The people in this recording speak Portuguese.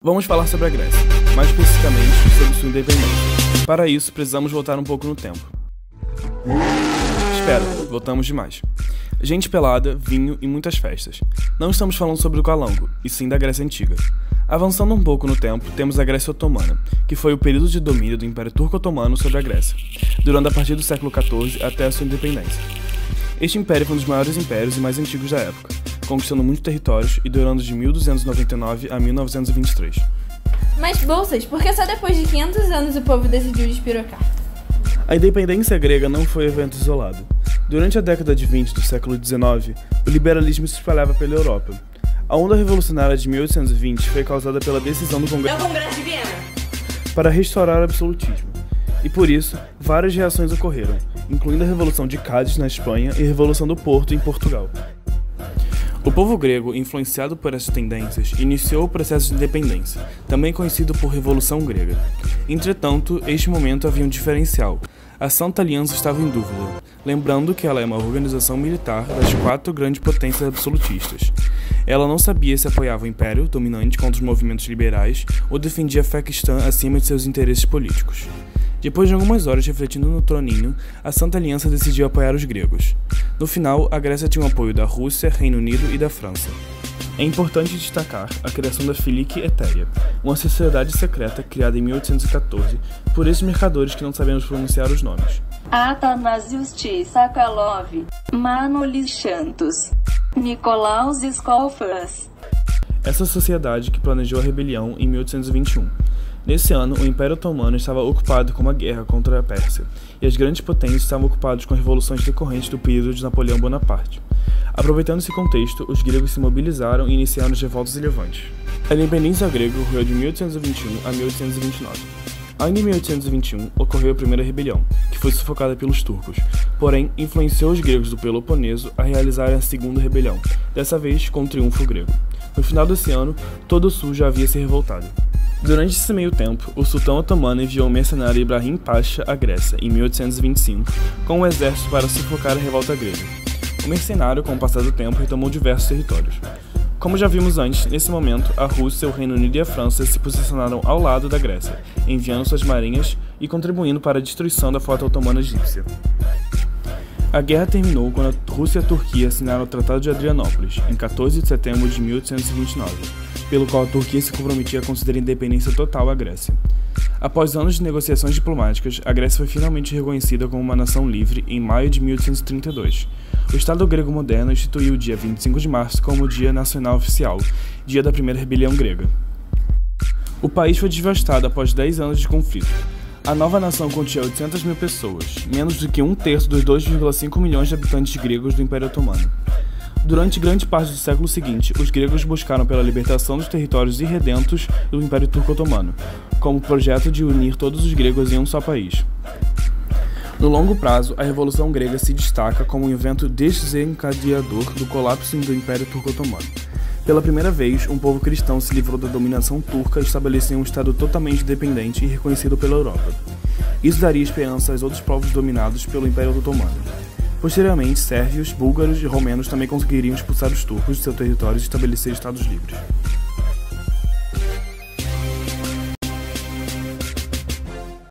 Vamos falar sobre a Grécia, mais especificamente sobre sua independência. Para isso, precisamos voltar um pouco no tempo. Espera, voltamos demais. Gente pelada, vinho e muitas festas. Não estamos falando sobre o Calango, e sim da Grécia Antiga. Avançando um pouco no tempo, temos a Grécia Otomana, que foi o período de domínio do Império Turco-Otomano sobre a Grécia, durando a partir do século XIV até a sua independência. Este império foi um dos maiores impérios e mais antigos da época, conquistando muitos territórios e durando de 1299 a 1923. Mas bolsas, por que só depois de 500 anos o povo decidiu despirocar? A independência grega não foi um evento isolado. Durante a década de 20 do século XIX, o liberalismo se espalhava pela Europa. A onda revolucionária de 1820 foi causada pela decisão do Congresso de Viena para restaurar o absolutismo. E por isso, várias reações ocorreram, incluindo a Revolução de Cádiz na Espanha e a Revolução do Porto em Portugal. O povo grego, influenciado por essas tendências, iniciou o processo de independência, também conhecido por Revolução Grega. Entretanto, este momento havia um diferencial. A Santa Aliança estava em dúvida, lembrando que ela é uma organização militar das 4 grandes potências absolutistas. Ela não sabia se apoiava o império dominante contra os movimentos liberais ou defendia a fé cristã acima de seus interesses políticos. Depois de algumas horas refletindo no troninho, a Santa Aliança decidiu apoiar os gregos. No final, a Grécia tinha o apoio da Rússia, Reino Unido e da França. É importante destacar a criação da Filiki Etéria, uma sociedade secreta criada em 1814 por esses mercadores que não sabemos pronunciar os nomes. Athanasius Sakhalov, Manolis Santos, Nicolaus Skolfas. Essa sociedade que planejou a rebelião em 1821. Nesse ano, o Império Otomano estava ocupado com uma guerra contra a Pérsia, e as grandes potências estavam ocupadas com revoluções decorrentes do período de Napoleão Bonaparte. Aproveitando esse contexto, os gregos se mobilizaram e iniciaram as revoltas e levantes. A independência grega ocorreu de 1821 a 1829. Ainda em 1821, ocorreu a primeira rebelião, que foi sufocada pelos turcos, porém influenciou os gregos do Peloponeso a realizarem a segunda rebelião, dessa vez com um triunfo grego. No final desse ano, todo o sul já havia se revoltado. Durante esse meio tempo, o sultão otomano enviou o mercenário Ibrahim Pasha à Grécia, em 1825, com um exército para sufocar a revolta grega. O mercenário, com o passar do tempo, retomou diversos territórios. Como já vimos antes, nesse momento, a Rússia, o Reino Unido e a França se posicionaram ao lado da Grécia, enviando suas marinhas e contribuindo para a destruição da frota otomana egípcia. A guerra terminou quando a Rússia e a Turquia assinaram o Tratado de Adrianópolis, em 14 de setembro de 1829, pelo qual a Turquia se comprometia a conceder independência total à Grécia. Após anos de negociações diplomáticas, a Grécia foi finalmente reconhecida como uma nação livre em maio de 1832. O Estado grego moderno instituiu o dia 25 de março como o Dia Nacional Oficial, dia da primeira rebelião grega. O país foi devastado após 10 anos de conflito. A nova nação continha 800 mil pessoas, menos do que 1/3 dos 2,5 milhões de habitantes gregos do Império Otomano. Durante grande parte do século seguinte, os gregos buscaram pela libertação dos territórios irredentos do Império Turco-Otomano, como o projeto de unir todos os gregos em um só país. No longo prazo, a Revolução Grega se destaca como um evento desencadeador do colapso do Império Turco-Otomano. Pela primeira vez, um povo cristão se livrou da dominação turca e estabeleceu um estado totalmente independente e reconhecido pela Europa. Isso daria esperança aos outros povos dominados pelo Império Otomano. Posteriormente, sérvios, búlgaros e romenos também conseguiriam expulsar os turcos de seus territórios e estabelecer estados livres.